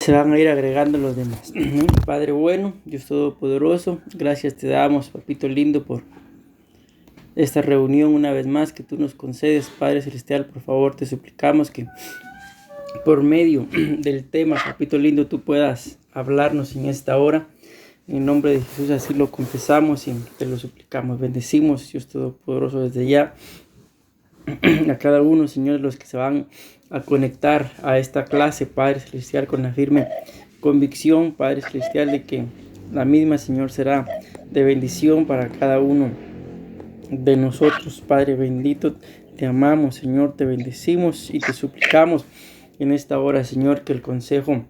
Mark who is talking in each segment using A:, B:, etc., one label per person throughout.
A: Se van a ir agregando los demás. Padre bueno, Dios Todopoderoso, gracias te damos, papito lindo, por esta reunión una vez más que tú nos concedes. Padre Celestial, por favor, te suplicamos que por medio del tema, papito lindo, tú puedas hablarnos en esta hora. En nombre de Jesús así lo confesamos y te lo suplicamos. Bendecimos, Dios Todopoderoso, desde ya a cada uno, Señor, los que se van a conectar a esta clase, Padre Celestial, con la firme convicción, Padre Celestial, de que la misma, Señor, será de bendición para cada uno de nosotros. Padre bendito, te amamos, Señor, te bendecimos y te suplicamos en esta hora, Señor, que el consejo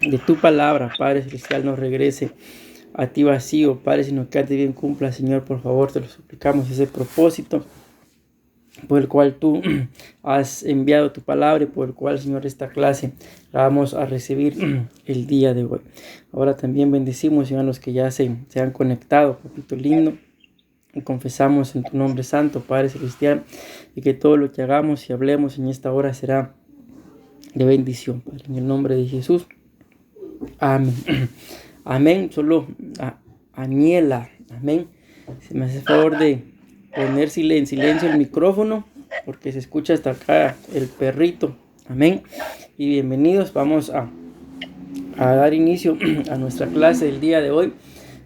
A: de tu palabra, Padre Celestial, no regrese a ti vacío, Padre, sino que a ti bien cumpla, Señor, por favor, te lo suplicamos, ese propósito por el cual tú has enviado tu palabra y por el cual, Señor, esta clase la vamos a recibir el día de hoy. Ahora también bendecimos, Señor, a los que ya se han conectado, papito lindo, y confesamos en tu nombre santo, Padre Celestial, y que todo lo que hagamos y hablemos en esta hora será de bendición, Padre, en el nombre de Jesús. Amén. Amén. Solo Aniela, amén. Se me hace el favor de poner en silencio el micrófono porque se escucha hasta acá el perrito. Amén. Y bienvenidos. Vamos a dar inicio a nuestra clase del día de hoy.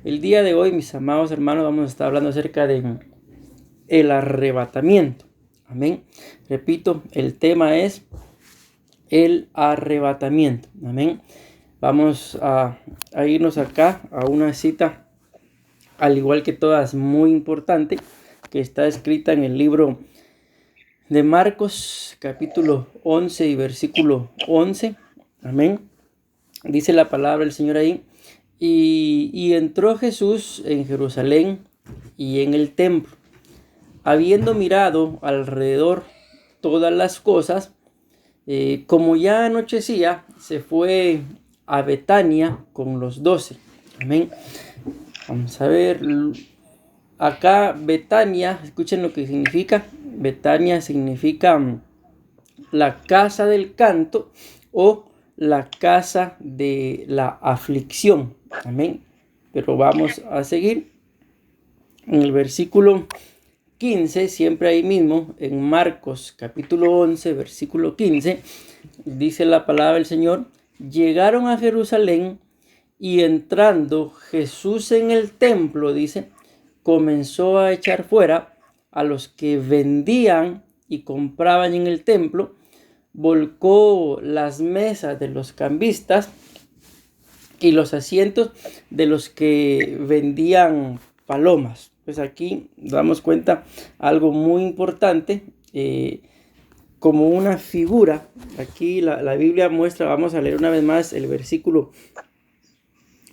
A: El día de hoy, mis amados hermanos, vamos a estar hablando acerca de el arrebatamiento. Amén. Repito, el tema es el arrebatamiento. Amén. Vamos a irnos acá a una cita, al igual que todas, muy importante, que está escrita en el libro de Marcos, capítulo 11 y versículo 11. Amén. Dice la palabra del Señor ahí. Y entró Jesús en Jerusalén y en el templo, habiendo mirado alrededor todas las cosas, como ya anochecía, se fue a Betania con los 12. Amén. Vamos a ver. Acá Betania, escuchen lo que significa. Betania significa la casa del canto o la casa de la aflicción. Amén. Pero vamos a seguir. En el versículo 15, siempre ahí mismo, en Marcos capítulo 11, versículo 15, dice la palabra del Señor: llegaron a Jerusalén y entrando Jesús en el templo, dice, comenzó a echar fuera a los que vendían y compraban en el templo, volcó las mesas de los cambistas y los asientos de los que vendían palomas. Pues aquí damos cuenta algo muy importante, como una figura. Aquí la Biblia muestra, vamos a leer una vez más el versículo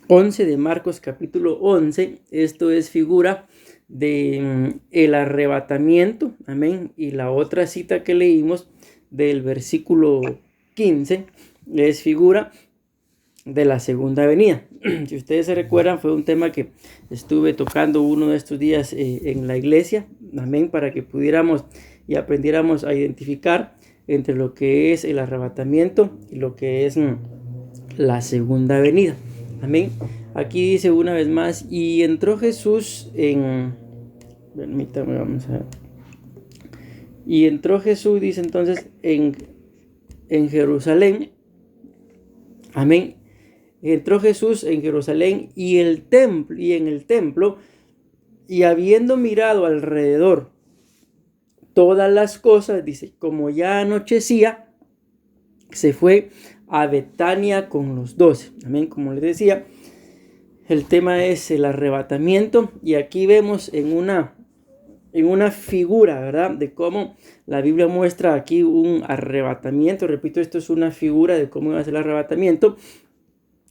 A: 11 de Marcos capítulo 11. Esto es figura de el arrebatamiento. Amén. Y la otra cita que leímos del versículo 15 es figura de la segunda venida. Si ustedes se recuerdan, fue un tema que estuve tocando uno de estos días en la iglesia. Amén. Para que pudiéramos y aprendiéramos a identificar entre lo que es el arrebatamiento y lo que es la segunda venida. Amén. Aquí dice una vez más: y entró Jesús en... Permítame, vamos a ver. Y entró Jesús, dice entonces, en Jerusalén. Amén. Entró Jesús en Jerusalén y en el templo, y habiendo mirado alrededor todas las cosas, dice, como ya anochecía, se fue a Betania con los 12. Amén. Como les decía, el tema es el arrebatamiento, y aquí vemos en una figura, ¿verdad?, de cómo la Biblia muestra aquí un arrebatamiento. Repito, esto es una figura de cómo iba a ser el arrebatamiento.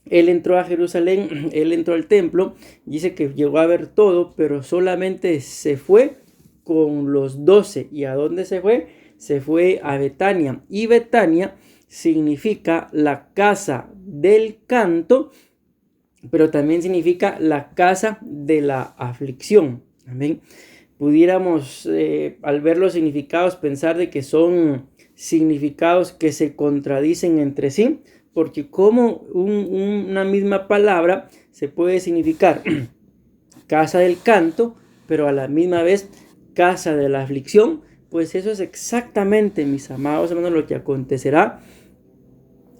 A: Él entró a Jerusalén, él entró al templo, dice que llegó a ver todo, pero solamente se fue con los 12. ¿Y a dónde se fue? Se fue a Betania. Y Betania significa la casa del canto, pero también significa la casa de la aflicción. Amén. Pudiéramos, al ver los significados, pensar de que son significados que se contradicen entre sí, porque como una misma palabra se puede significar casa del canto, pero a la misma vez casa de la aflicción, pues eso es exactamente, mis amados hermanos, lo que acontecerá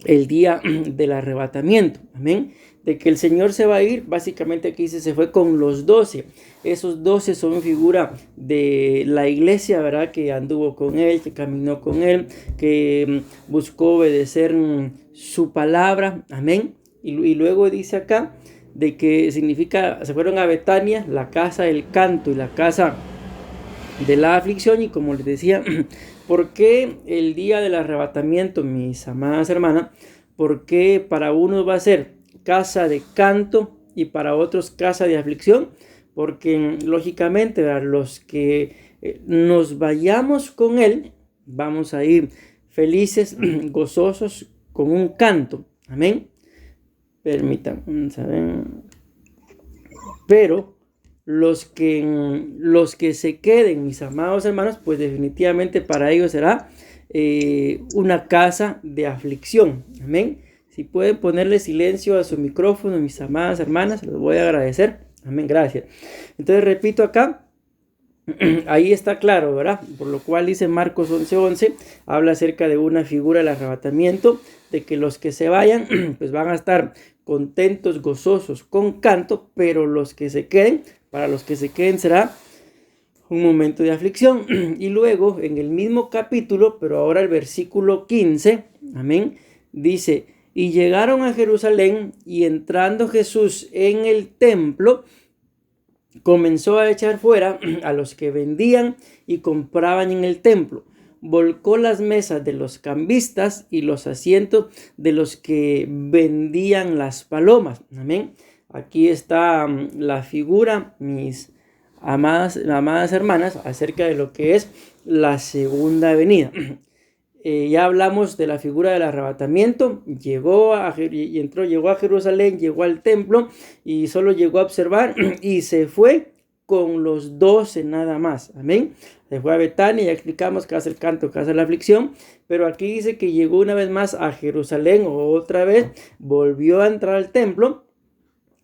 A: el día del arrebatamiento. Amén. De que el Señor se va a ir, básicamente aquí dice, se fue con los 12. Esos 12 son figura de la iglesia, ¿verdad? Que anduvo con él, que caminó con él, que buscó obedecer su palabra. Amén. Y luego dice acá de que significa, se fueron a Betania, la casa del canto y la casa de la aflicción. Y como les decía, ¿por qué el día del arrebatamiento, mis amadas hermanas? ¿Por qué para unos va a ser casa de canto y para otros casa de aflicción? Porque lógicamente, ¿verdad?, los que nos vayamos con él, vamos a ir felices, gozosos, con un canto. Amén. Permítanme, ¿saben? Pero los que se queden, mis amados hermanos, pues definitivamente para ellos será una casa de aflicción. Amén. Si pueden ponerle silencio a su micrófono, mis amadas hermanas, se los voy a agradecer. Amén, gracias. Entonces repito acá, ahí está claro, ¿verdad? Por lo cual dice Marcos 11:11, habla acerca de una figura del arrebatamiento, de que los que se vayan, pues van a estar contentos, gozosos, con canto, pero los que se queden, para los que se queden será un momento de aflicción. Y luego en el mismo capítulo, pero ahora el versículo 15, amén, dice, y llegaron a Jerusalén, y entrando Jesús en el templo, comenzó a echar fuera a los que vendían y compraban en el templo. Volcó las mesas de los cambistas y los asientos de los que vendían las palomas. Amén. Aquí está la figura, mis amadas hermanas, acerca de lo que es la segunda venida. Ya hablamos de la figura del arrebatamiento. Llegó a Jerusalén, llegó al templo y solo llegó a observar y se fue con los 12 nada más. Amén. Se fue a Betania, ya explicamos que hace el canto, que hace la aflicción, pero aquí dice que llegó una vez más a Jerusalén, o otra vez volvió a entrar al templo.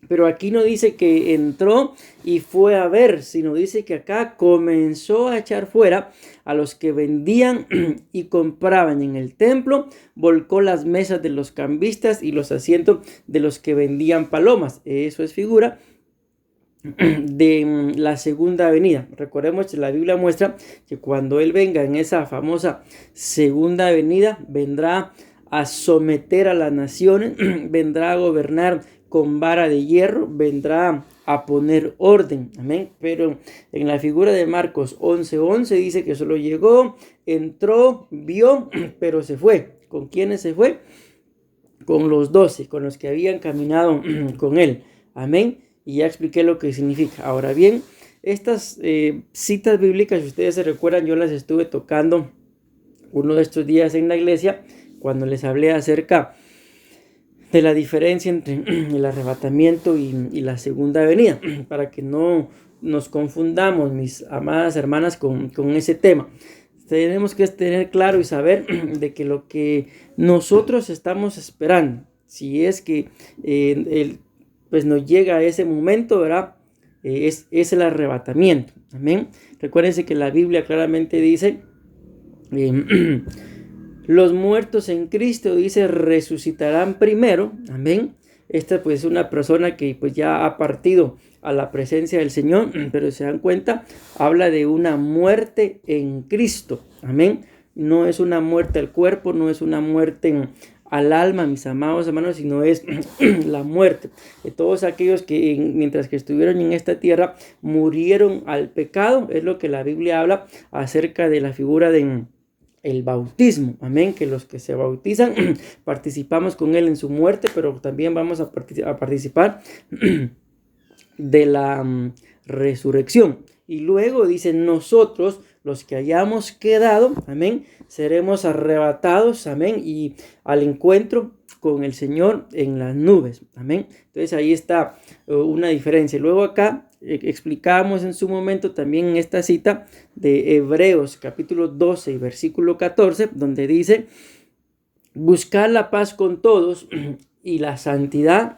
A: Pero aquí no dice que entró y fue a ver, sino dice que acá comenzó a echar fuera a los que vendían y compraban en el templo, volcó las mesas de los cambistas y los asientos de los que vendían palomas. Eso es figura de la segunda venida. Recordemos que la Biblia muestra que cuando Él venga en esa famosa segunda venida, vendrá a someter a las naciones, vendrá a gobernar con vara de hierro, vendrá a poner orden. Amén. Pero en la figura de Marcos 11:11 dice que solo llegó, entró, vio, pero se fue. ¿Con quiénes se fue? Con los 12, con los que habían caminado con él. Amén. Y ya expliqué lo que significa. Ahora bien, estas citas bíblicas, si ustedes se recuerdan, yo las estuve tocando uno de estos días en la iglesia, cuando les hablé acerca de la diferencia entre el arrebatamiento y la segunda venida, para que no nos confundamos, mis amadas hermanas, con ese tema. Tenemos que tener claro y saber de que lo que nosotros estamos esperando, si es que pues nos llega a ese momento, ¿verdad? Es el arrebatamiento. Amén. Recuérdense que la Biblia claramente dice los muertos en Cristo, dice, resucitarán primero. Amén. Esta pues es una persona que pues ya ha partido a la presencia del Señor, pero se dan cuenta, habla de una muerte en Cristo. Amén. No es una muerte al cuerpo, no es una muerte al alma, mis amados hermanos, sino es la muerte de todos aquellos que mientras que estuvieron en esta tierra murieron al pecado. Es lo que la Biblia habla acerca de la figura de el bautismo. Amén. Que los que se bautizan participamos con él en su muerte, pero también vamos a participar de la resurrección. Y luego dice, nosotros, los que hayamos quedado, amén, seremos arrebatados, amén, y al encuentro con el Señor en las nubes, amén. Entonces ahí está una diferencia. Luego acá explicamos en su momento también en esta cita de Hebreos capítulo 12 y versículo 14, donde dice buscar la paz con todos y la santidad,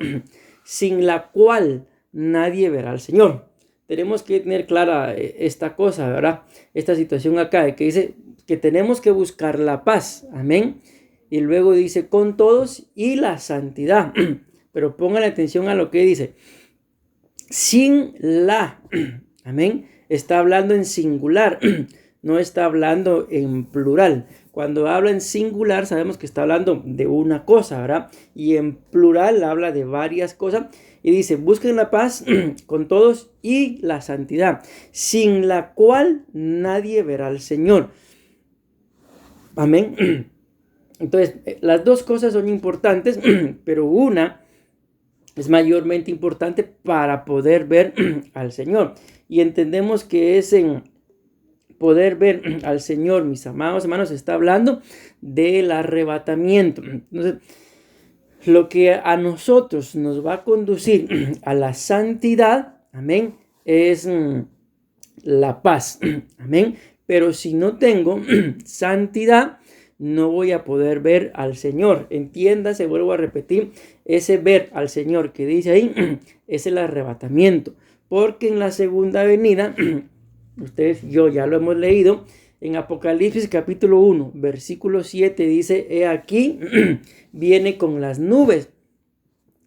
A: sin la cual nadie verá al Señor. Tenemos que tener clara esta cosa, ¿verdad? Esta situación acá, de que dice que tenemos que buscar la paz, amén. Y luego dice con todos y la santidad. Pero pongan atención a lo que dice. Sin la, amén. Está hablando en singular, no está hablando en plural. Cuando habla en singular sabemos que está hablando de una cosa, ¿verdad? Y en plural habla de varias cosas. Y dice, busquen la paz con todos y la santidad, sin la cual nadie verá al Señor. Amén. Entonces, las dos cosas son importantes, pero una es mayormente importante para poder ver al Señor. Y entendemos que es en poder ver al Señor, mis amados hermanos, está hablando del arrebatamiento. Entonces, lo que a nosotros nos va a conducir a la santidad, amén, es la paz, amén. Pero si no tengo santidad, no voy a poder ver al Señor. Entiéndase, vuelvo a repetir, ese ver al Señor que dice ahí es el arrebatamiento. Porque en la segunda venida, ustedes y yo ya lo hemos leído, en Apocalipsis capítulo 1, versículo 7 dice, he aquí, viene con las nubes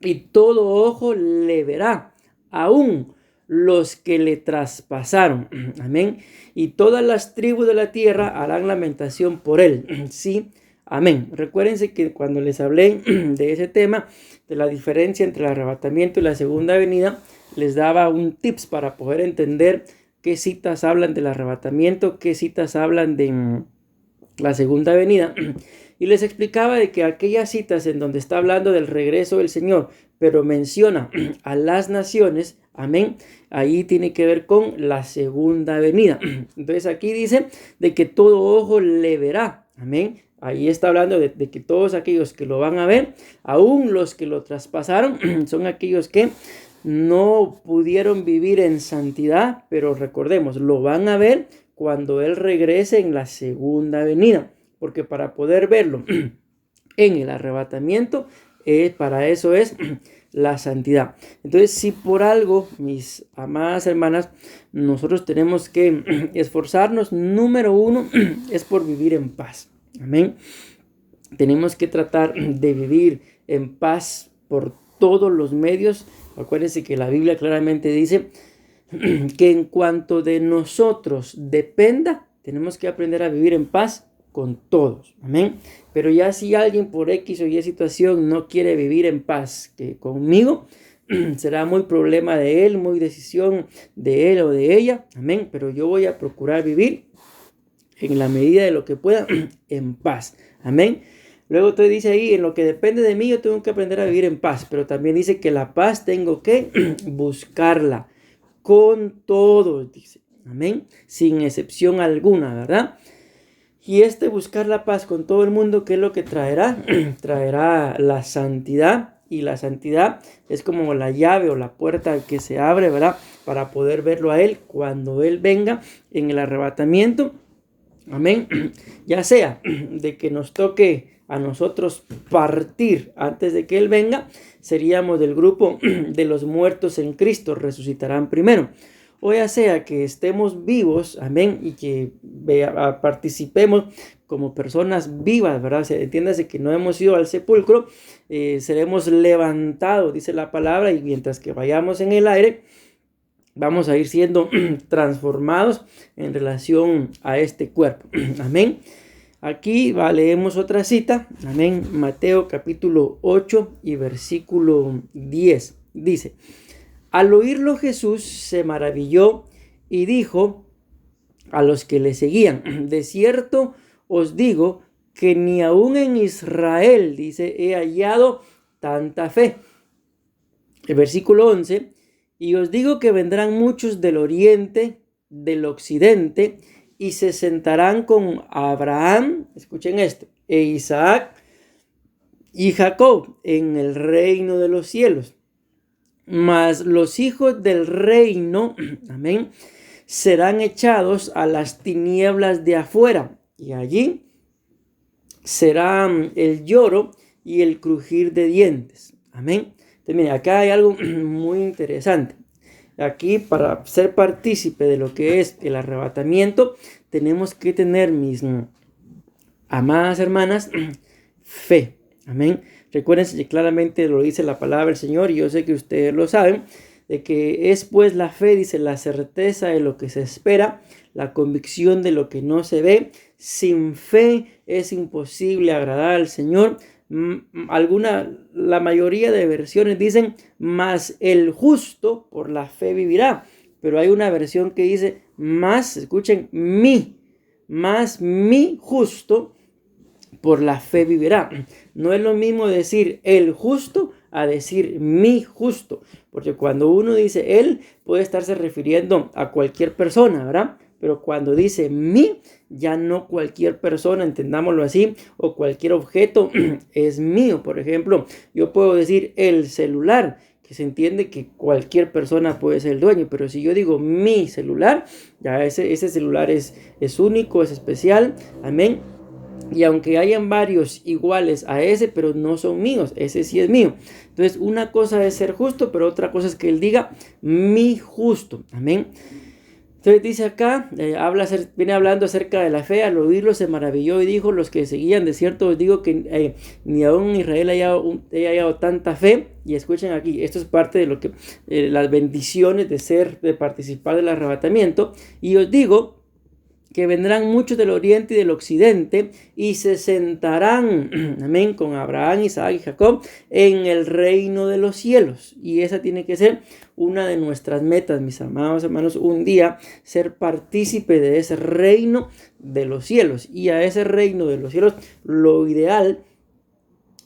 A: y todo ojo le verá, aún los que le traspasaron. Amén. Y todas las tribus de la tierra harán lamentación por él. Sí, amén. Recuérdense que cuando les hablé de ese tema, de la diferencia entre el arrebatamiento y la segunda venida, les daba un tips para poder entender qué citas hablan del arrebatamiento, qué citas hablan de la segunda venida. Y les explicaba de que aquellas citas en donde está hablando del regreso del Señor, pero menciona a las naciones, amén, ahí tiene que ver con la segunda venida. Entonces aquí dice de que todo ojo le verá, amén. Ahí está hablando de que todos aquellos que lo van a ver, aún los que lo traspasaron, son aquellos que no pudieron vivir en santidad, pero recordemos, lo van a ver cuando Él regrese en la segunda venida, porque para poder verlo en el arrebatamiento, para eso es la santidad. Entonces, si por algo, mis amadas hermanas, nosotros tenemos que esforzarnos, número uno, es por vivir en paz. Amén. Tenemos que tratar de vivir en paz por todos los medios. Acuérdense que la Biblia claramente dice que en cuanto de nosotros dependa, tenemos que aprender a vivir en paz con todos. Amén. Pero ya si alguien por X o Y situación no quiere vivir en paz conmigo, será muy problema de él, muy decisión de él o de ella. Amén. Pero yo voy a procurar vivir en la medida de lo que pueda en paz. Amén. Luego te dice ahí, en lo que depende de mí, yo tengo que aprender a vivir en paz. Pero también dice que la paz tengo que buscarla con todos, dice. Amén. Sin excepción alguna, ¿verdad? Y buscar la paz con todo el mundo, ¿qué es lo que traerá? Traerá la santidad. Y la santidad es como la llave o la puerta que se abre, ¿verdad? Para poder verlo a Él cuando Él venga en el arrebatamiento. Amén. Ya sea de que nos toque a nosotros partir antes de que Él venga, seríamos del grupo de los muertos en Cristo, resucitarán primero. O ya sea que estemos vivos, amén, y que participemos como personas vivas, ¿verdad? Entiéndase que no hemos ido al sepulcro, seremos levantados, dice la palabra, y mientras que vayamos en el aire, vamos a ir siendo transformados en relación a este cuerpo. Amén. Aquí leemos otra cita. Amén. Mateo capítulo 8 y versículo 10. Dice, al oírlo Jesús se maravilló y dijo a los que le seguían, de cierto os digo que ni aún en Israel, dice, he hallado tanta fe. El versículo 11, y os digo que vendrán muchos del oriente, del occidente, y se sentarán con Abraham, escuchen esto, e Isaac y Jacob en el reino de los cielos. Mas los hijos del reino, amén, serán echados a las tinieblas de afuera, y allí será el lloro y el crujir de dientes. Amén. Entonces, mire, acá hay algo muy interesante. Aquí, para ser partícipe de lo que es el arrebatamiento, tenemos que tener, mis amadas hermanas, fe. Amén. Recuerden que claramente lo dice la palabra del Señor, y yo sé que ustedes lo saben, de que es pues la fe, dice, la certeza de lo que se espera, la convicción de lo que no se ve. Sin fe es imposible agradar al Señor. La mayoría de versiones dicen, mas el justo por la fe vivirá. Pero hay una versión que dice, más, escuchen, más mi justo por la fe vivirá. No es lo mismo decir el justo a decir mi justo, porque cuando uno dice él, puede estarse refiriendo a cualquier persona, ¿verdad? Pero cuando dice mi, ya no cualquier persona, entendámoslo así, o cualquier objeto es mío. Por ejemplo, yo puedo decir el celular, que se entiende que cualquier persona puede ser el dueño, pero si yo digo mi celular, ya ese celular es único, es especial. Amén. Y aunque hayan varios iguales a ese, pero no son míos, ese sí es mío. Entonces, una cosa es ser justo, pero otra cosa es que él diga mi justo. Amén. Entonces dice acá, viene hablando acerca de la fe. Al oírlo se maravilló y dijo, los que seguían, de cierto os digo que ni aún en Israel haya hallado tanta fe. Y escuchen aquí, esto es parte de lo que las bendiciones de participar del arrebatamiento. Y os digo que vendrán muchos del oriente y del occidente y se sentarán, amén, con Abraham, Isaac y Jacob en el reino de los cielos. Y esa tiene que ser una de nuestras metas, mis amados hermanos, un día ser partícipe de ese reino de los cielos. Y a ese reino de los cielos, lo ideal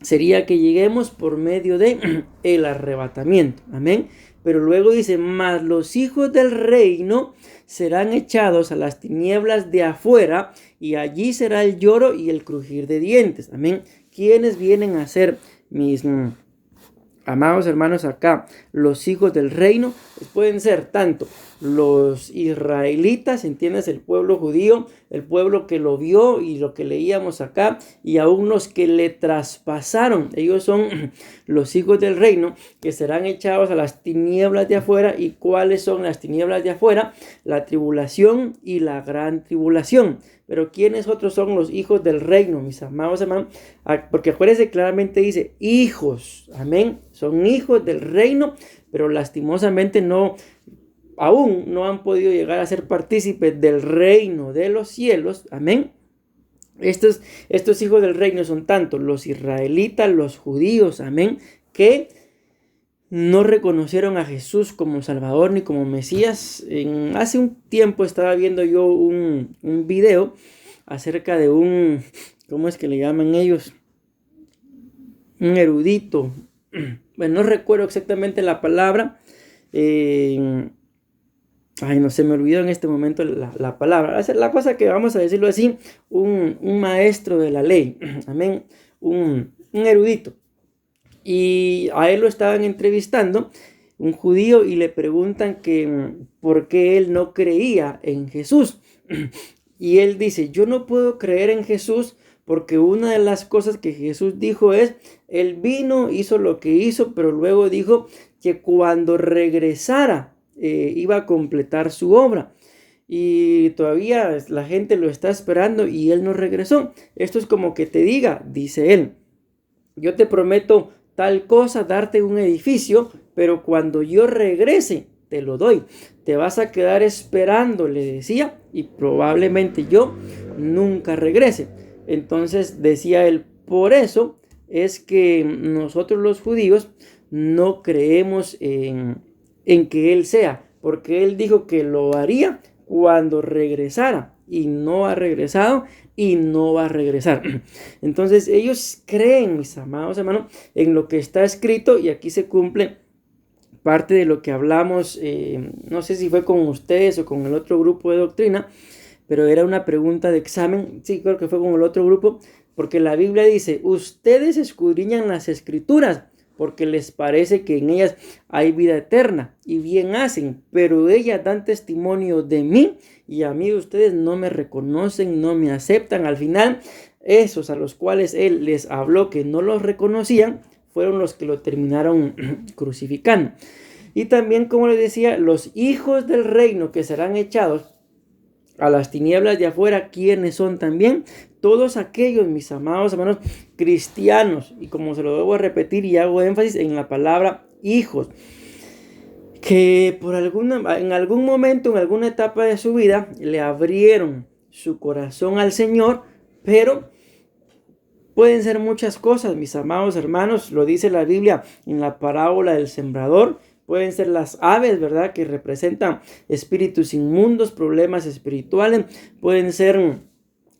A: sería que lleguemos por medio de el arrebatamiento, amén. Pero luego dice, mas los hijos del reino serán echados a las tinieblas de afuera, y allí será el lloro y el crujir de dientes. Amén. ¿Quiénes vienen a ser mis amados hermanos acá? Los hijos del reino pueden ser tanto los israelitas, entiendes, el pueblo judío, el pueblo que lo vio y lo que leíamos acá, y aún los que le traspasaron. Ellos son los hijos del reino que serán echados a las tinieblas de afuera. ¿Y cuáles son las tinieblas de afuera? La tribulación y la gran tribulación. Pero ¿quiénes otros son los hijos del reino, mis amados hermanos? Porque acuérdense, claramente dice hijos, amén, son hijos del reino, pero lastimosamente aún no han podido llegar a ser partícipes del reino de los cielos, amén. Estos hijos del reino son tanto los israelitas, los judíos, amén, que no reconocieron a Jesús como Salvador ni como Mesías. Hace un tiempo estaba viendo yo un video acerca de ¿cómo es que le llaman ellos? Un erudito. Bueno, no recuerdo exactamente la palabra. No se me olvidó en este momento la palabra. La cosa que vamos a decirlo así, un maestro de la ley, amén, un erudito. Y a él lo estaban entrevistando, un judío, y le preguntan que por qué él no creía en Jesús. Y él dice, yo no puedo creer en Jesús porque una de las cosas que Jesús dijo es, él vino, hizo lo que hizo, pero luego dijo que cuando regresara iba a completar su obra. Y todavía la gente lo está esperando y él no regresó. Esto es como que te diga, dice él, yo te prometo tal cosa, darte un edificio, pero cuando yo regrese te lo doy. Te vas a quedar esperando, le decía, y probablemente yo nunca regrese. Entonces decía él, por eso es que nosotros los judíos no creemos en que él sea, porque él dijo que lo haría cuando regresara, y no ha regresado y no va a regresar. Entonces ellos creen, mis amados hermanos, en lo que está escrito, y aquí se cumple parte de lo que hablamos, no sé si fue con ustedes o con el otro grupo de doctrina, pero era una pregunta de examen, sí, creo que fue con el otro grupo, porque la Biblia dice, ustedes escudriñan las escrituras porque les parece que en ellas hay vida eterna, y bien hacen, pero ellas dan testimonio de mí, y a mí ustedes no me reconocen, no me aceptan. Al final, esos a los cuales él les habló que no los reconocían, fueron los que lo terminaron crucificando. Y también, como les decía, los hijos del reino que serán echados a las tinieblas de afuera, ¿quiénes son también? Todos aquellos, mis amados hermanos, cristianos, y como se lo debo repetir y hago énfasis en la palabra hijos, que en algún momento, en alguna etapa de su vida, le abrieron su corazón al Señor, pero pueden ser muchas cosas, mis amados hermanos, lo dice la Biblia en la parábola del sembrador. Pueden ser las aves, ¿verdad?, que representan espíritus inmundos, problemas espirituales. Pueden ser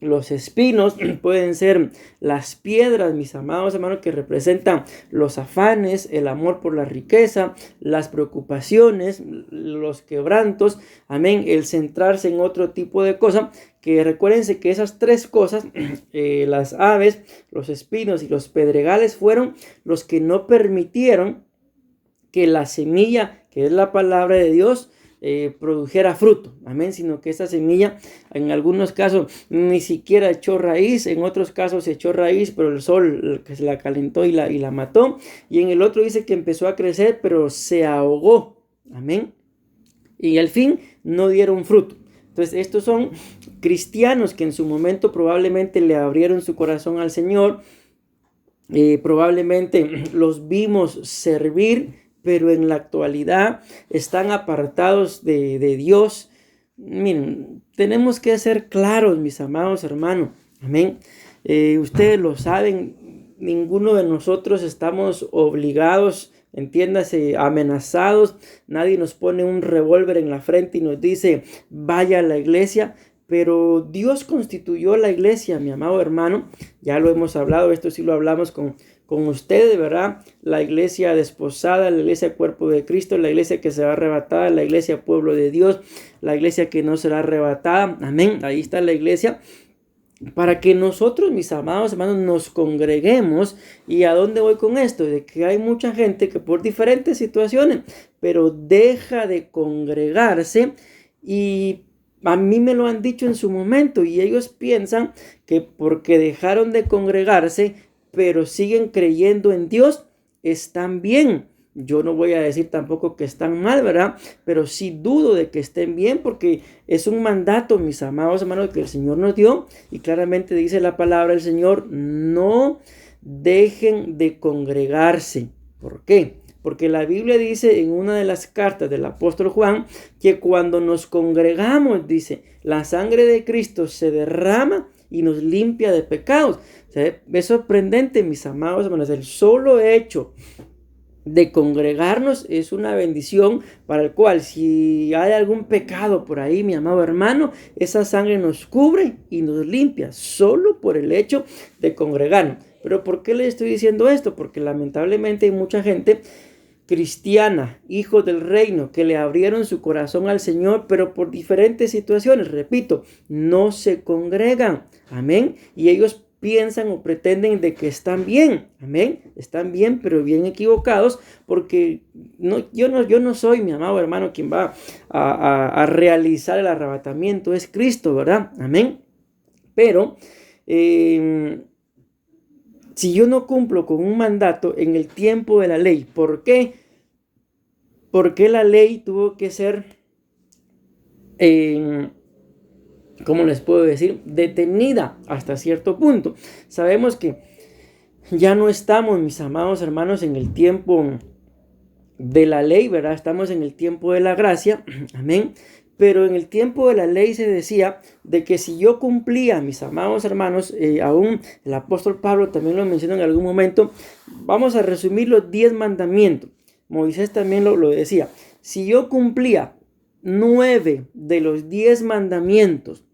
A: los espinos, pueden ser las piedras, mis amados hermanos, que representan los afanes, el amor por la riqueza, las preocupaciones, los quebrantos, amén, el centrarse en otro tipo de cosas. Que recuérdense que esas tres cosas, las aves, los espinos y los pedregales, fueron los que no permitieron que la semilla, que es la palabra de Dios, produjera fruto, amén, sino que esta semilla en algunos casos ni siquiera echó raíz, en otros casos echó raíz, pero el sol que se la calentó y la mató, y en el otro dice que empezó a crecer, pero se ahogó, amén, y al fin no dieron fruto. Entonces estos son cristianos que en su momento probablemente le abrieron su corazón al Señor, probablemente los vimos servir, pero en la actualidad están apartados de Dios. Miren, tenemos que ser claros, mis amados hermanos, amén. Ustedes lo saben, ninguno de nosotros estamos obligados, entiéndase, amenazados. Nadie nos pone un revólver en la frente y nos dice, vaya a la iglesia. Pero Dios constituyó la iglesia, mi amado hermano. Ya lo hemos hablado, esto sí lo hablamos con ustedes, ¿verdad? La iglesia desposada, la iglesia cuerpo de Cristo, la iglesia que será arrebatada, la iglesia pueblo de Dios, la iglesia que no será arrebatada. Amén. Ahí está la iglesia. Para que nosotros, mis amados hermanos, nos congreguemos. ¿Y a dónde voy con esto? De que hay mucha gente que por diferentes situaciones, pero deja de congregarse, y a mí me lo han dicho en su momento, y ellos piensan que porque dejaron de congregarse, pero siguen creyendo en Dios, están bien. Yo no voy a decir tampoco que están mal, ¿verdad? Pero sí dudo de que estén bien, porque es un mandato, mis amados hermanos, que el Señor nos dio, y claramente dice la palabra del Señor, no dejen de congregarse. ¿Por qué? Porque la Biblia dice en una de las cartas del apóstol Juan que cuando nos congregamos, dice, la sangre de Cristo se derrama y nos limpia de pecados. O sea, es sorprendente, mis amados hermanos, el solo hecho de congregarnos es una bendición, para el cual si hay algún pecado por ahí, mi amado hermano, esa sangre nos cubre y nos limpia solo por el hecho de congregarnos. Pero ¿por qué les estoy diciendo esto? Porque lamentablemente hay mucha gente cristiana, hijos del reino, que le abrieron su corazón al Señor, pero por diferentes situaciones, repito, no se congregan, amén, y ellos piensan o pretenden de que están bien, amén, están bien, pero bien equivocados, porque yo no soy, mi amado hermano, quien va a realizar el arrebatamiento, es Cristo, ¿verdad? Amén. Pero si yo no cumplo con un mandato en el tiempo de la ley, ¿por qué? Porque la ley tuvo que ser, ¿cómo les puedo decir?, detenida hasta cierto punto. Sabemos que ya no estamos, mis amados hermanos, en el tiempo de la ley, ¿verdad? Estamos en el tiempo de la gracia, amén. Pero en el tiempo de la ley se decía de que si yo cumplía, mis amados hermanos, aún el apóstol Pablo también lo menciona en algún momento, vamos a resumir los 10 mandamientos. Moisés también lo decía. Si yo cumplía 9 de los 10 mandamientos,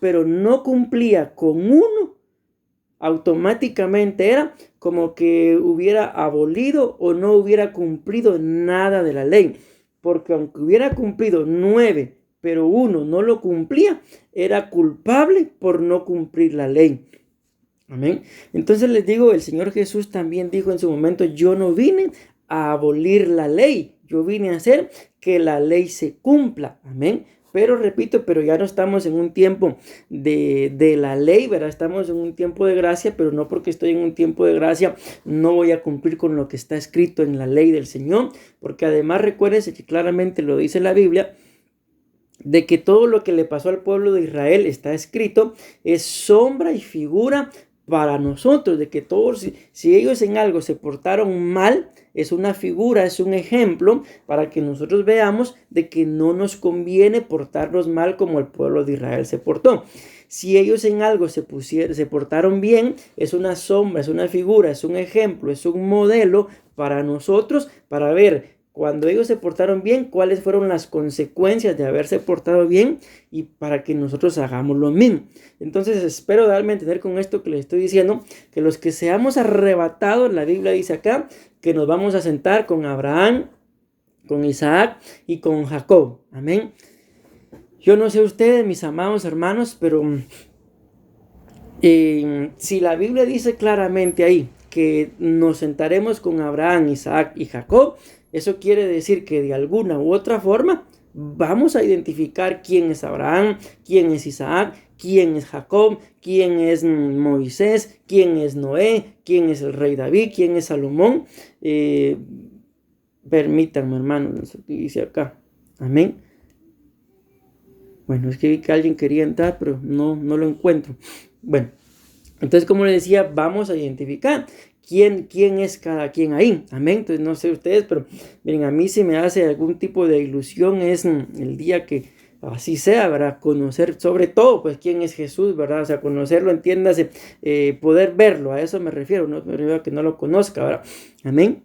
A: pero no cumplía con uno, automáticamente era como que hubiera abolido o no hubiera cumplido nada de la ley. Porque aunque hubiera cumplido 9, pero uno no lo cumplía, era culpable por no cumplir la ley. Amén. Entonces les digo, el Señor Jesús también dijo en su momento, yo no vine a abolir la ley, yo vine a hacer que la ley se cumpla. Amén. pero repito, pero ya no estamos en un tiempo de la ley, ¿verdad? Estamos en un tiempo de gracia, pero no porque estoy en un tiempo de gracia no voy a cumplir con lo que está escrito en la ley del Señor, porque además recuérdense que claramente lo dice la Biblia, de que todo lo que le pasó al pueblo de Israel está escrito, es sombra y figura para nosotros, de que todos, si ellos en algo se portaron mal, es una figura, es un ejemplo para que nosotros veamos de que no nos conviene portarnos mal como el pueblo de Israel se portó. Si ellos en algo se portaron bien, es una sombra, es una figura, es un ejemplo, es un modelo para nosotros, para ver cuando ellos se portaron bien, cuáles fueron las consecuencias de haberse portado bien y para que nosotros hagamos lo mismo. Entonces espero darme a entender con esto que les estoy diciendo, que los que seamos arrebatados, la Biblia dice acá, que nos vamos a sentar con Abraham, con Isaac y con Jacob. Amén. Yo no sé ustedes, mis amados hermanos, pero si la Biblia dice claramente ahí que nos sentaremos con Abraham, Isaac y Jacob, eso quiere decir que de alguna u otra forma vamos a identificar quién es Abraham, quién es Isaac, quién es Jacob, quién es Moisés, quién es Noé, quién es el rey David, quién es Salomón. Permítanme, hermanos, lo que dice acá. Amén. Bueno, es que vi que alguien quería entrar, pero no lo encuentro. Bueno, entonces como les decía, vamos a identificar quién es cada quien ahí. Amén. Entonces no sé ustedes, pero miren, a mí si me hace algún tipo de ilusión es el día que así sea, ¿verdad? Conocer sobre todo, pues, quién es Jesús, ¿verdad? O sea, conocerlo, entiéndase, poder verlo, a eso me refiero, no me refiero a que no lo conozca, ¿verdad? Amén.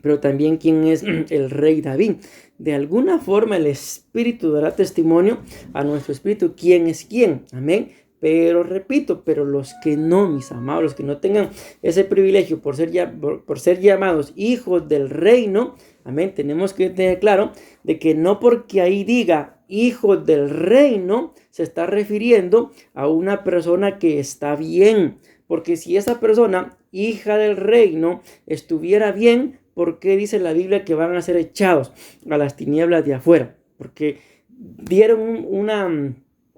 A: Pero también quién es el rey David. De alguna forma el Espíritu dará testimonio a nuestro espíritu quién es quién. Amén. Pero repito, pero los que no, mis amados, los que no tengan ese privilegio por ser llamados hijos del reino, amén, tenemos que tener claro de que no porque ahí diga hijos del reino se está refiriendo a una persona que está bien. Porque si esa persona, hija del reino, estuviera bien, ¿por qué dice la Biblia que van a ser echados a las tinieblas de afuera? Porque dieron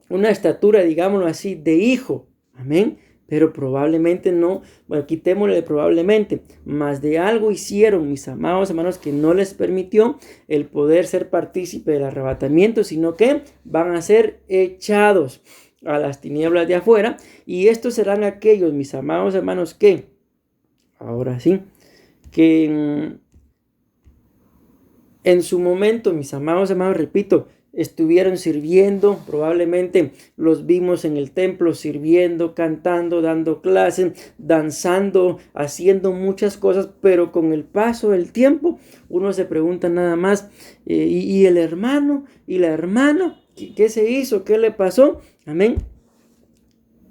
A: una estatura, digámoslo así, de hijo. Amén. Pero probablemente no, bueno, quitémosle probablemente, más de algo hicieron, mis amados hermanos, que no les permitió el poder ser partícipe del arrebatamiento, sino que van a ser echados a las tinieblas de afuera. Y estos serán aquellos, mis amados hermanos, que, ahora sí, que en su momento, mis amados hermanos, repito, estuvieron sirviendo, probablemente los vimos en el templo sirviendo, cantando, dando clases, danzando, haciendo muchas cosas, pero con el paso del tiempo uno se pregunta nada más, ¿y el hermano? ¿Y la hermana? ¿Qué se hizo? ¿Qué le pasó? Amén.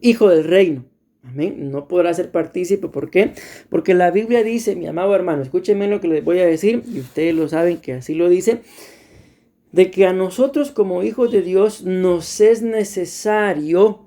A: Hijo del reino. Amén. No podrá ser partícipe. ¿Por qué? Porque la Biblia dice, mi amado hermano, escúchenme lo que les voy a decir, y ustedes lo saben que así lo dice, de que a nosotros como hijos de Dios nos es necesario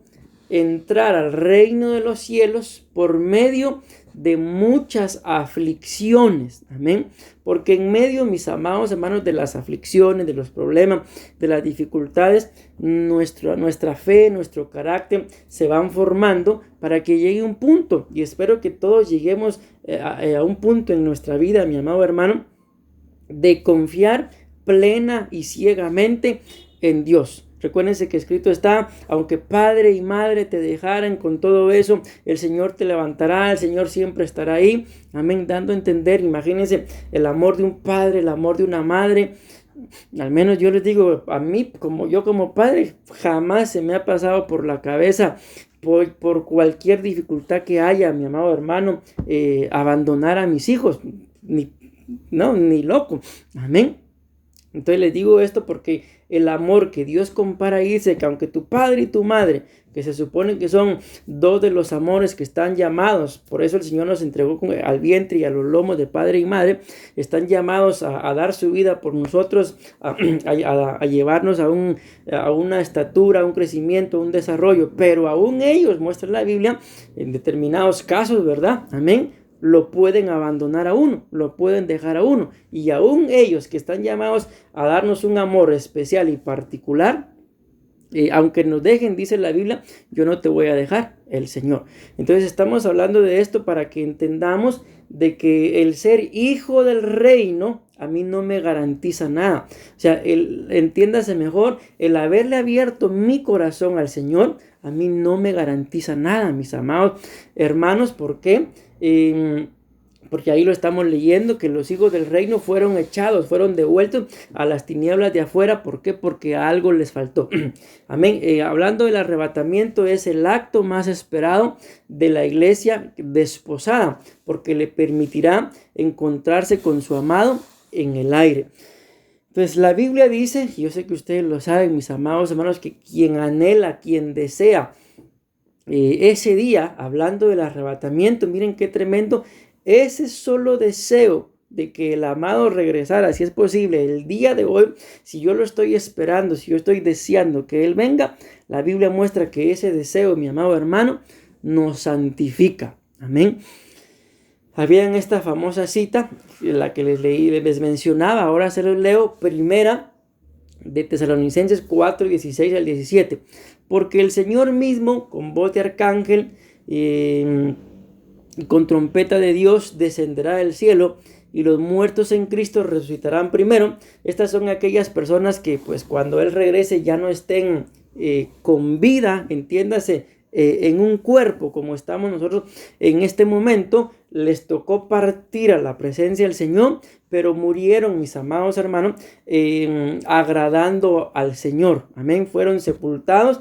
A: entrar al reino de los cielos por medio de muchas aflicciones. Amén. Porque en medio, mis amados hermanos, de las aflicciones, de los problemas, de las dificultades, nuestra fe, nuestro carácter se van formando para que llegue un punto. Y espero que todos lleguemos a un punto en nuestra vida, mi amado hermano, de confiar plena y ciegamente en Dios. Recuérdense que escrito está, aunque padre y madre te dejaran, con todo eso, el Señor te levantará, el Señor siempre estará ahí. Amén, dando a entender, imagínense el amor de un padre, el amor de una madre. Al menos yo les digo, a mí, como padre, jamás se me ha pasado por la cabeza, por cualquier dificultad que haya, mi amado hermano, abandonar a mis hijos, ni loco. Amén. Entonces les digo esto porque el amor que Dios compara y dice que aunque tu padre y tu madre, que se supone que son dos de los amores que están llamados, por eso el Señor nos entregó al vientre y a los lomos de padre y madre, están llamados a dar su vida por nosotros, a llevarnos a una estatura, a un crecimiento, a un desarrollo, pero aún ellos, muestra la Biblia, en determinados casos, ¿verdad? Amén, lo pueden abandonar a uno, lo pueden dejar a uno. Y aún ellos que están llamados a darnos un amor especial y particular, aunque nos dejen, dice la Biblia, yo no te voy a dejar, el Señor. Entonces estamos hablando de esto para que entendamos de que el ser hijo del reino a mí no me garantiza nada. O sea, entiéndase mejor, el haberle abierto mi corazón al Señor a mí no me garantiza nada, mis amados hermanos. ¿Por qué? Porque ahí lo estamos leyendo, que los hijos del reino fueron echados, fueron devueltos a las tinieblas de afuera. ¿Por qué? Porque algo les faltó. Amén. Hablando del arrebatamiento, es el acto más esperado de la iglesia desposada, porque le permitirá encontrarse con su amado en el aire. Entonces la Biblia dice, y yo sé que ustedes lo saben, mis amados hermanos, que quien anhela, quien desea ese día, hablando del arrebatamiento, miren qué tremendo, ese solo deseo de que el amado regresara, si es posible, el día de hoy, si yo lo estoy esperando, si yo estoy deseando que Él venga, la Biblia muestra que ese deseo, mi amado hermano, nos santifica. Amén. Había en esta famosa cita, la que les mencionaba, ahora se los leo, primera de Tesalonicenses 4, 16 al 17. Porque el Señor mismo, con voz de arcángel, con trompeta de Dios, descenderá del cielo, y los muertos en Cristo resucitarán primero. Estas son aquellas personas que pues cuando Él regrese ya no estén con vida, entiéndase, en un cuerpo como estamos nosotros en este momento. Les tocó partir a la presencia del Señor, pero murieron, mis amados hermanos, agradando al Señor. Amén. Fueron sepultados,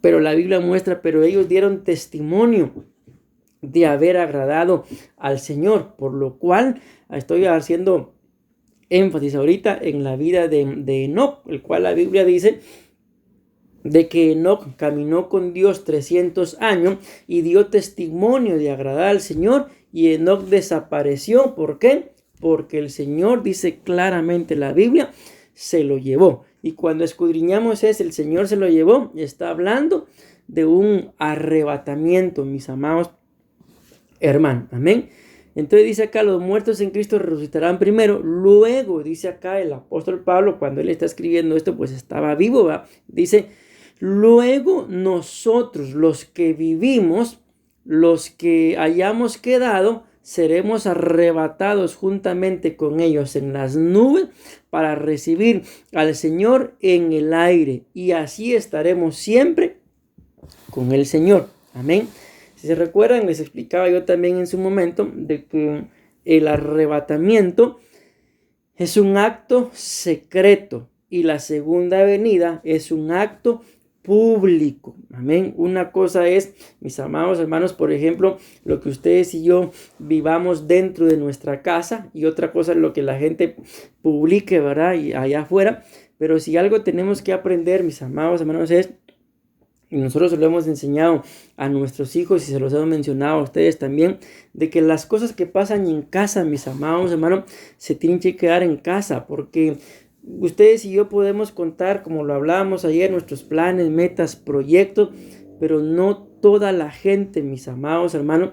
A: pero la Biblia muestra, pero ellos dieron testimonio de haber agradado al Señor, por lo cual estoy haciendo énfasis ahorita en la vida de Enoc, el cual la Biblia dice de que Enoc caminó con Dios 300 años y dio testimonio de agradar al Señor, y Enoc desapareció. ¿Por qué? Porque el Señor, dice claramente la Biblia, se lo llevó. Y cuando escudriñamos el Señor se lo llevó, está hablando de un arrebatamiento, mis amados hermanos. Amén. Entonces dice acá, los muertos en Cristo resucitarán primero. Luego dice acá el apóstol Pablo, cuando él está escribiendo esto, pues estaba vivo, ¿verdad? Dice, luego nosotros, los que vivimos, los que hayamos quedado, seremos arrebatados juntamente con ellos en las nubes para recibir al Señor en el aire, y así estaremos siempre con el Señor. Amén. Si se recuerdan, les explicaba yo también en su momento de que el arrebatamiento es un acto secreto y la segunda venida es un acto público. Amén. Una cosa es, mis amados hermanos, por ejemplo, lo que ustedes y yo vivamos dentro de nuestra casa, y otra cosa es lo que la gente publique, ¿verdad? Y allá afuera. Pero si algo tenemos que aprender, mis amados hermanos, es, y nosotros se lo hemos enseñado a nuestros hijos y se los hemos mencionado a ustedes también, de que las cosas que pasan en casa, mis amados hermanos, se tienen que quedar en casa, porque ustedes y yo podemos contar, como lo hablábamos ayer, nuestros planes, metas, proyectos, pero no toda la gente, mis amados hermanos,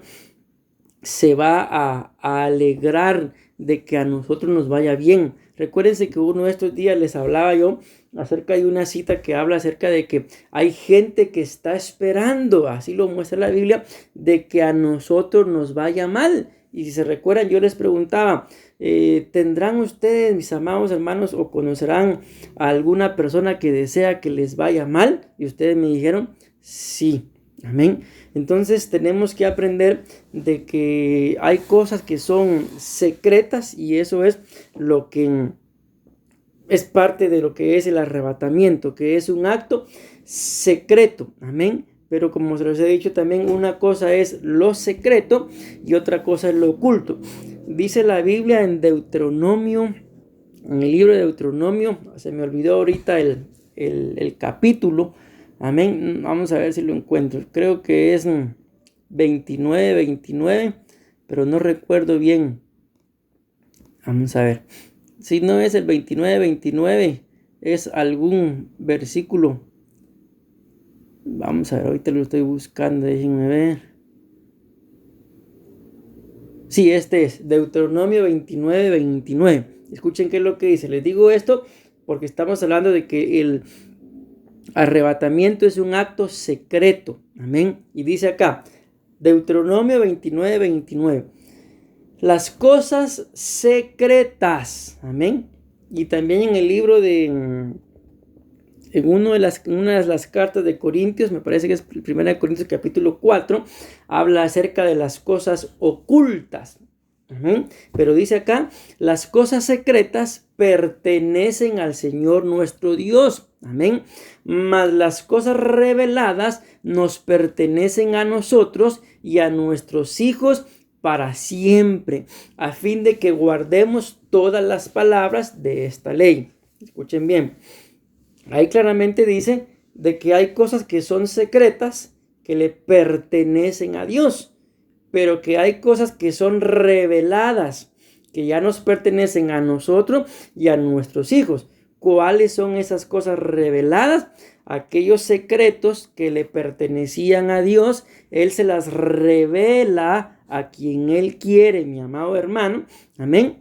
A: se va a alegrar de que a nosotros nos vaya bien. Recuérdense que uno de estos días les hablaba yo acerca de una cita que habla acerca de que hay gente que está esperando, así lo muestra la Biblia, de que a nosotros nos vaya mal. Y si se recuerdan, yo les preguntaba, ¿tendrán ustedes, mis amados hermanos, o conocerán a alguna persona que desea que les vaya mal? Y ustedes me dijeron, sí. Amén. Entonces tenemos que aprender de que hay cosas que son secretas, y eso es lo que es parte de lo que es el arrebatamiento, que es un acto secreto. Amén. Pero como se los he dicho también, una cosa es lo secreto y otra cosa es lo oculto. Dice la Biblia en Deuteronomio, en el libro de Deuteronomio, se me olvidó ahorita el capítulo. Amén. Vamos a ver si lo encuentro. Creo que es 29, pero no recuerdo bien. Vamos a ver. Si no es el 29, es algún versículo. Vamos a ver, ahorita lo estoy buscando, déjenme ver. Sí, este es Deuteronomio 29:29. Escuchen qué es lo que dice. Les digo esto porque estamos hablando de que el arrebatamiento es un acto secreto. Amén. Y dice acá, Deuteronomio 29:29. Las cosas secretas. Amén. Y también en el libro en una de las cartas de Corintios, me parece que es 1 Corintios capítulo 4, habla acerca de las cosas ocultas. Pero dice acá, las cosas secretas pertenecen al Señor nuestro Dios. Amén. Mas las cosas reveladas nos pertenecen a nosotros y a nuestros hijos para siempre, a fin de que guardemos todas las palabras de esta ley. Escuchen bien. Ahí claramente dice de que hay cosas que son secretas que le pertenecen a Dios, pero que hay cosas que son reveladas, que ya nos pertenecen a nosotros y a nuestros hijos. ¿Cuáles son esas cosas reveladas? Aquellos secretos que le pertenecían a Dios, Él se las revela a quien Él quiere, mi amado hermano. Amén.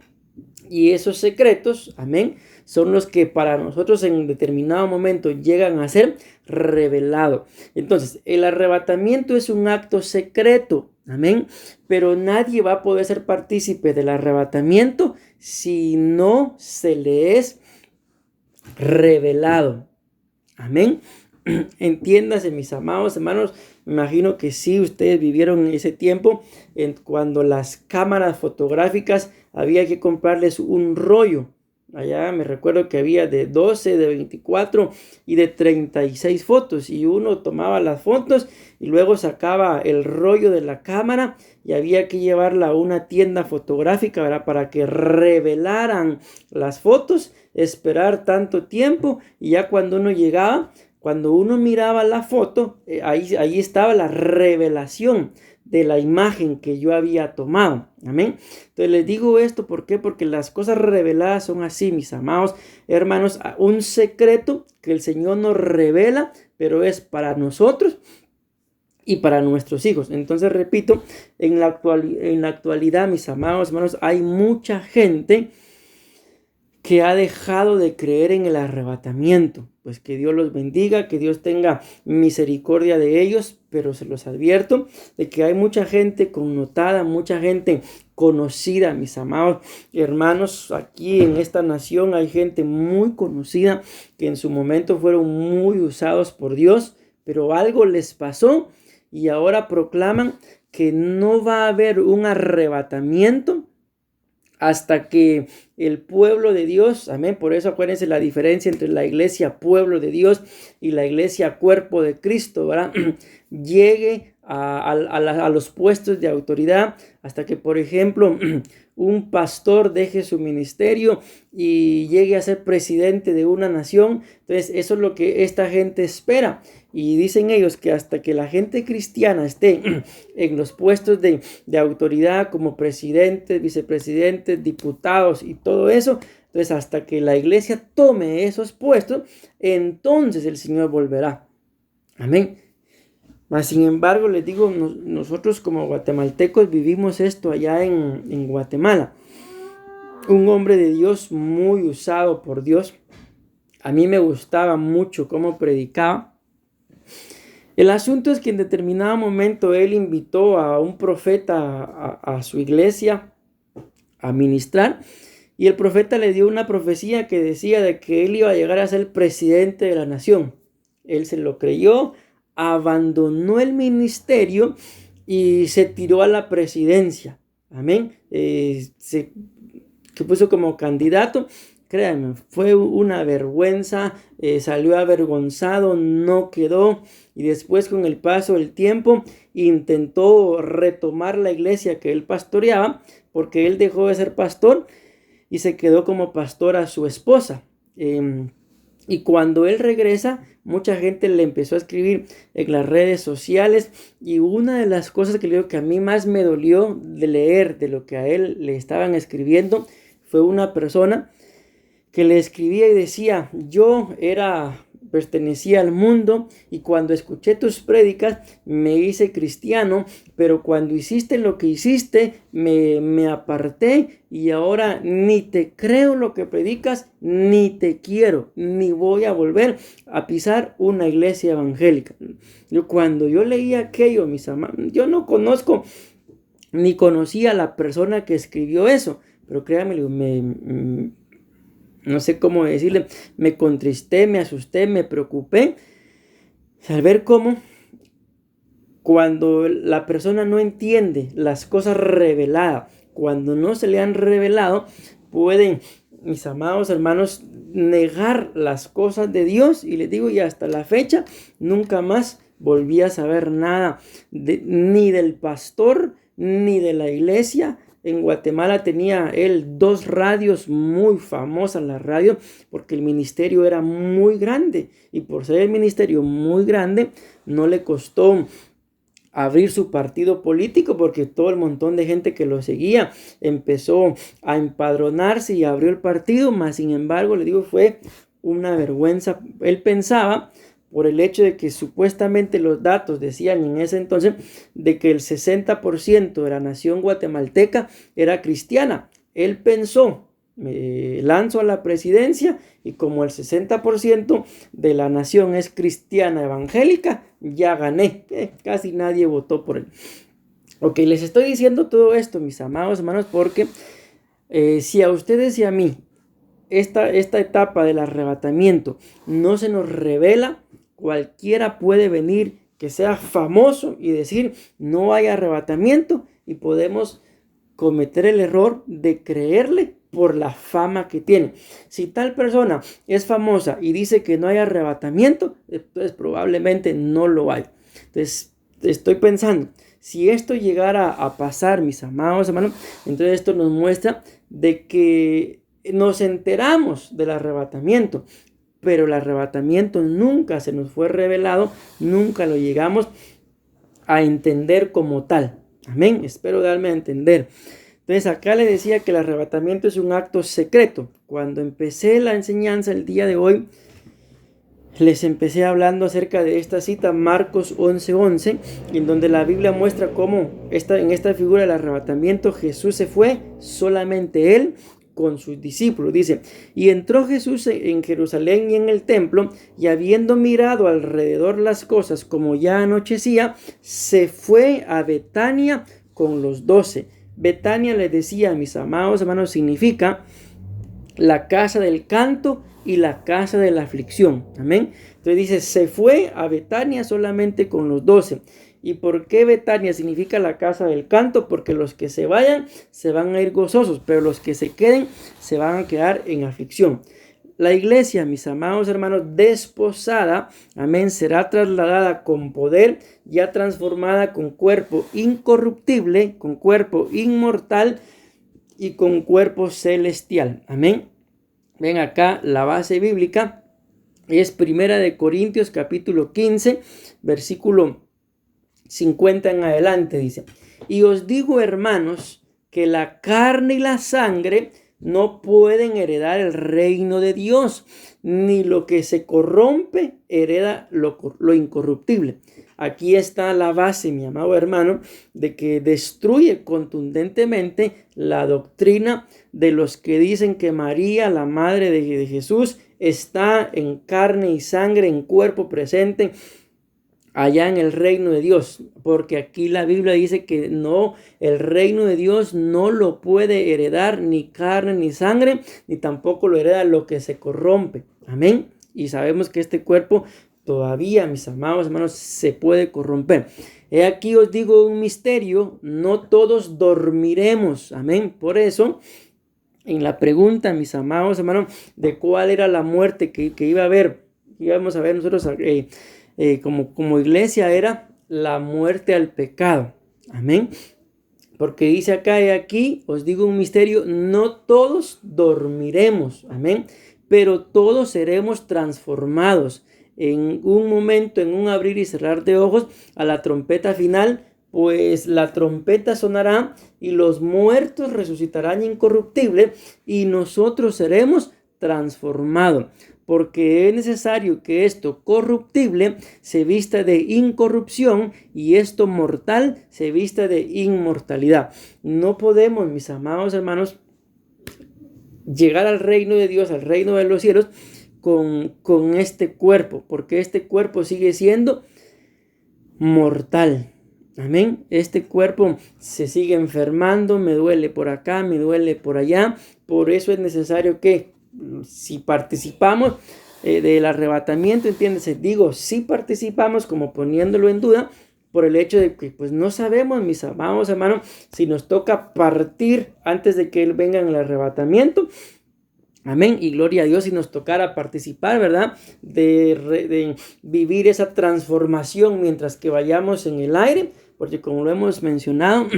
A: Y esos secretos, amén, son los que para nosotros en un determinado momento llegan a ser revelados. Entonces, el arrebatamiento es un acto secreto, amén, pero nadie va a poder ser partícipe del arrebatamiento si no se le es revelado. Amén. Entiéndase, mis amados hermanos, me imagino que sí, ustedes vivieron en ese tiempo cuando las cámaras fotográficas había que comprarles un rollo. Allá me recuerdo que había de 12, de 24 y de 36 fotos, y uno tomaba las fotos y luego sacaba el rollo de la cámara y había que llevarla a una tienda fotográfica, ¿verdad?, para que revelaran las fotos, esperar tanto tiempo, y ya cuando uno llegaba, cuando uno miraba la foto, ahí estaba la revelación de la imagen que yo había tomado. Amén. Entonces les digo esto, ¿por qué? Porque las cosas reveladas son así, mis amados hermanos, un secreto que el Señor nos revela, pero es para nosotros y para nuestros hijos. Entonces repito, en la actualidad, mis amados hermanos, hay mucha gente que ha dejado de creer en el arrebatamiento. Pues que Dios los bendiga, que Dios tenga misericordia de ellos, pero se los advierto de que hay mucha gente connotada, mucha gente conocida, mis amados hermanos. Aquí en esta nación hay gente muy conocida que en su momento fueron muy usados por Dios, pero algo les pasó y ahora proclaman que no va a haber un arrebatamiento hasta que el pueblo de Dios, amén, por eso acuérdense la diferencia entre la iglesia pueblo de Dios y la iglesia cuerpo de Cristo, ¿verdad? Llegue a los puestos de autoridad, hasta que, por ejemplo, un pastor deje su ministerio y llegue a ser presidente de una nación. Entonces eso es lo que esta gente espera, y dicen ellos que hasta que la gente cristiana esté en los puestos de autoridad como presidentes, vicepresidentes, diputados y todo eso, entonces hasta que la iglesia tome esos puestos, entonces el Señor volverá. Amén. Mas sin embargo, les digo, nosotros como guatemaltecos vivimos esto allá en Guatemala. Un hombre de Dios muy usado por Dios. A mí me gustaba mucho cómo predicaba. El asunto es que en determinado momento él invitó a un profeta a su iglesia a ministrar, y el profeta le dio una profecía que decía de que él iba a llegar a ser presidente de la nación. Él se lo creyó, abandonó el ministerio y se tiró a la presidencia. Amén. Se puso como candidato. Créanme, fue una vergüenza, salió avergonzado, no quedó, y después con el paso del tiempo intentó retomar la iglesia que él pastoreaba, porque él dejó de ser pastor y se quedó como pastor a su esposa. Y cuando él regresa, mucha gente le empezó a escribir en las redes sociales, y una de las cosas que le digo que a mí más me dolió de leer de lo que a él le estaban escribiendo fue una persona que le escribía y decía: yo era pertenecía al mundo y cuando escuché tus prédicas me hice cristiano, pero cuando hiciste lo que hiciste me aparté y ahora ni te creo lo que predicas, ni te quiero, ni voy a volver a pisar una iglesia evangélica. Cuando yo leía aquello, mis amados, yo no conozco ni conocía a la persona que escribió eso, pero créanme, no sé cómo decirle, me contristé, me asusté, me preocupé al ver cómo cuando la persona no entiende las cosas reveladas, cuando no se le han revelado, pueden, mis amados hermanos, negar las cosas de Dios. Y les digo, y hasta la fecha nunca más volví a saber nada ni del pastor ni de la iglesia. En Guatemala tenía él 2 radios muy famosas, la radio, porque el ministerio era muy grande, y por ser el ministerio muy grande no le costó abrir su partido político, porque todo el montón de gente que lo seguía empezó a empadronarse y abrió el partido. Mas sin embargo, le digo, fue una vergüenza. Él pensaba, por el hecho de que supuestamente los datos decían en ese entonces de que el 60% de la nación guatemalteca era cristiana. Él pensó, me lanzo a la presidencia y como el 60% de la nación es cristiana evangélica, ya gané. Casi nadie votó por él. Ok, les estoy diciendo todo esto, mis amados hermanos, porque si a ustedes y a mí esta etapa del arrebatamiento no se nos revela, cualquiera puede venir que sea famoso y decir no hay arrebatamiento, y podemos cometer el error de creerle por la fama que tiene. Si tal persona es famosa y dice que no hay arrebatamiento, entonces probablemente no lo hay. Entonces estoy pensando, si esto llegara a pasar, mis amados hermanos, entonces esto nos muestra de que nos enteramos del arrebatamiento, pero el arrebatamiento nunca se nos fue revelado, nunca lo llegamos a entender como tal. Amén, espero darme a entender. Entonces acá le decía que el arrebatamiento es un acto secreto. Cuando empecé la enseñanza el día de hoy, les empecé hablando acerca de esta cita, Marcos 11:11, en donde la Biblia muestra cómo en esta figura del arrebatamiento Jesús se fue, solamente él con sus discípulos. Dice, y entró Jesús en Jerusalén y en el templo, y habiendo mirado alrededor las cosas como ya anochecía, se fue a Betania con los 12. Betania, les decía, mis amados hermanos, significa la casa del canto y la casa de la aflicción. Amén. Entonces dice, se fue a Betania solamente con los 12. ¿Y por qué Betania significa la casa del canto? Porque los que se vayan se van a ir gozosos, pero los que se queden se van a quedar en aflicción. La iglesia, mis amados hermanos, desposada, amén, será trasladada con poder, ya transformada con cuerpo incorruptible, con cuerpo inmortal y con cuerpo celestial. Amén. Ven acá, la base bíblica es 1 Corintios capítulo 15, versículo 50 en adelante, dice, y os digo, hermanos, que la carne y la sangre no pueden heredar el reino de Dios, ni lo que se corrompe hereda lo incorruptible. Aquí está la base, mi amado hermano, de que destruye contundentemente la doctrina de los que dicen que María, la madre de Jesús, está en carne y sangre, en cuerpo presente, allá en el reino de Dios, porque aquí la Biblia dice que no, el reino de Dios no lo puede heredar ni carne ni sangre, ni tampoco lo hereda lo que se corrompe. Amén. Y sabemos que este cuerpo todavía, mis amados hermanos, se puede corromper. He aquí os digo un misterio, no todos dormiremos. Amén. Por eso, en la pregunta, mis amados hermanos, de cuál era la muerte que iba a haber, íbamos a ver nosotros como iglesia, era la muerte al pecado. Amén. Porque dice acá, he aquí, os digo un misterio, no todos dormiremos. Amén. Pero todos seremos transformados en un momento, en un abrir y cerrar de ojos, a la trompeta final, pues la trompeta sonará y los muertos resucitarán incorruptibles y nosotros seremos transformados. porque es necesario que esto corruptible se vista de incorrupción y esto mortal se vista de inmortalidad. No podemos, mis amados hermanos, llegar al reino de Dios, al reino de los cielos, con este cuerpo, porque este cuerpo sigue siendo mortal. Amén. Este cuerpo se sigue enfermando, me duele por acá, me duele por allá. Por eso es necesario que si participamos del arrebatamiento, entiéndase, digo, si participamos como poniéndolo en duda, por el hecho de que pues no sabemos, mis amados hermanos, si nos toca partir antes de que Él venga en el arrebatamiento. Amén, y gloria a Dios si nos tocara participar, ¿verdad? De vivir esa transformación mientras que vayamos en el aire, porque como lo hemos mencionado,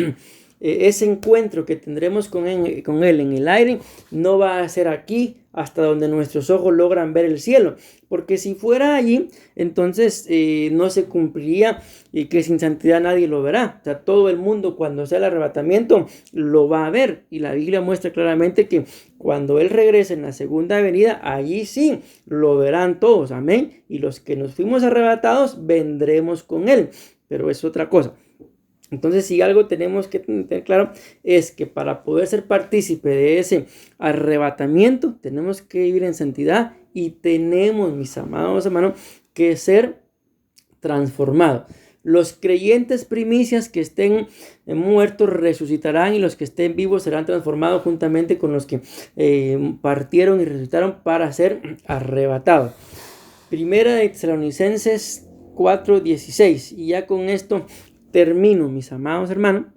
A: ese encuentro que tendremos con él en el aire no va a ser aquí hasta donde nuestros ojos logran ver el cielo, porque si fuera allí, entonces no se cumpliría y que sin santidad nadie lo verá. O sea, todo el mundo cuando sea el arrebatamiento lo va a ver, y la Biblia muestra claramente que cuando Él regrese en la segunda venida, allí sí lo verán todos, amén, y los que nos fuimos arrebatados vendremos con Él, pero es otra cosa. Entonces, si algo tenemos que tener claro es que para poder ser partícipe de ese arrebatamiento, tenemos que vivir en santidad y tenemos, mis amados hermanos, que ser transformados. Los creyentes primicias que estén muertos resucitarán y los que estén vivos serán transformados juntamente con los que partieron y resucitaron para ser arrebatados. Primera de Tesalonicenses 4:16, y ya con esto termino, mis amados hermanos.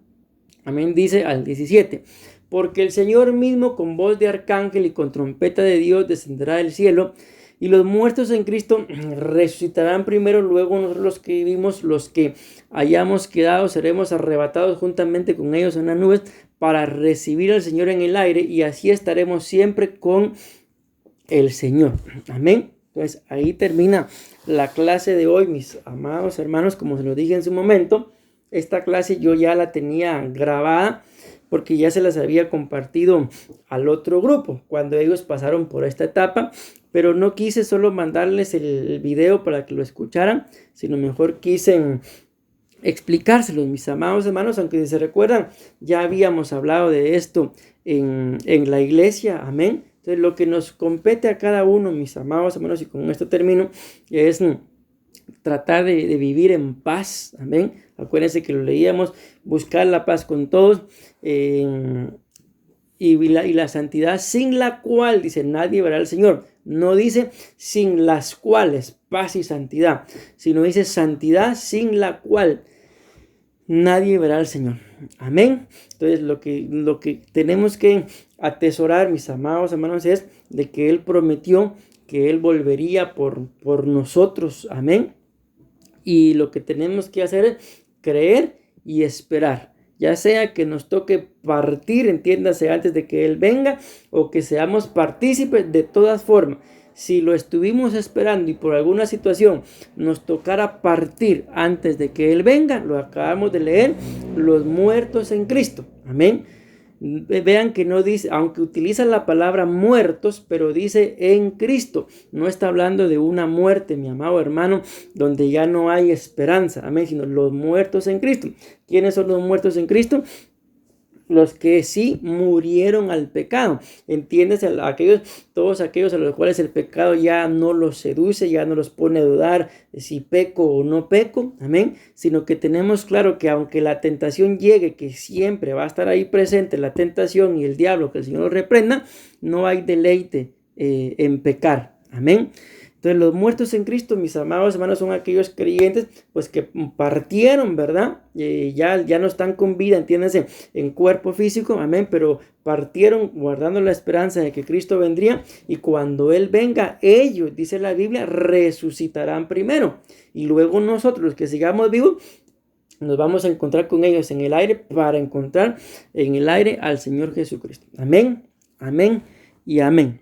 A: Amén, dice al 17. Porque el Señor mismo con voz de arcángel y con trompeta de Dios descenderá del cielo, y los muertos en Cristo resucitarán primero, luego nosotros los que vivimos, los que hayamos quedado, seremos arrebatados juntamente con ellos en las nubes para recibir al Señor en el aire, y así estaremos siempre con el Señor. Amén. Entonces ahí termina la clase de hoy, mis amados hermanos. Como se lo dije en su momento, esta clase yo ya la tenía grabada porque ya se las había compartido al otro grupo cuando ellos pasaron por esta etapa, pero no quise solo mandarles el video para que lo escucharan, sino mejor quise explicárselos, mis amados hermanos, aunque si se recuerdan, ya habíamos hablado de esto en la iglesia, amén. Entonces lo que nos compete a cada uno, mis amados hermanos, y con esto termino, es tratar de vivir en paz, amén. Acuérdense que lo leíamos, buscar la paz con todos, y la santidad, sin la cual, dice, nadie verá al Señor. No dice sin las cuales, paz y santidad, sino dice santidad sin la cual nadie verá al Señor. Amén. Entonces lo que tenemos que atesorar, mis amados hermanos, es de que Él prometió que Él volvería por nosotros. Amén. Y lo que tenemos que hacer es creer y esperar. Ya sea que nos toque partir, entiéndase, antes de que Él venga, o que seamos partícipes, de todas formas. Si lo estuvimos esperando y por alguna situación nos tocara partir antes de que Él venga, lo acabamos de leer, los muertos en Cristo. Amén. Vean que no dice, aunque utiliza la palabra muertos, pero dice en Cristo. No está hablando de una muerte, mi amado hermano, donde ya no hay esperanza. Amén. Sino los muertos en Cristo. ¿Quiénes son los muertos en Cristo? Los que sí murieron al pecado. Entiéndase, todos aquellos a los cuales el pecado ya no los seduce, ya no los pone a dudar si peco o no peco, amén, sino que tenemos claro que aunque la tentación llegue, que siempre va a estar ahí presente la tentación y el diablo, que el Señor lo reprenda, no hay deleite en pecar, amén. Entonces los muertos en Cristo, mis amados hermanos, son aquellos creyentes pues que partieron, ¿verdad? Ya no están con vida, entiéndanse, en cuerpo físico, amén, pero partieron guardando la esperanza de que Cristo vendría, y cuando Él venga, ellos, dice la Biblia, resucitarán primero, y luego nosotros, los que sigamos vivos, nos vamos a encontrar con ellos en el aire para encontrar en el aire al Señor Jesucristo. Amén, amén y amén.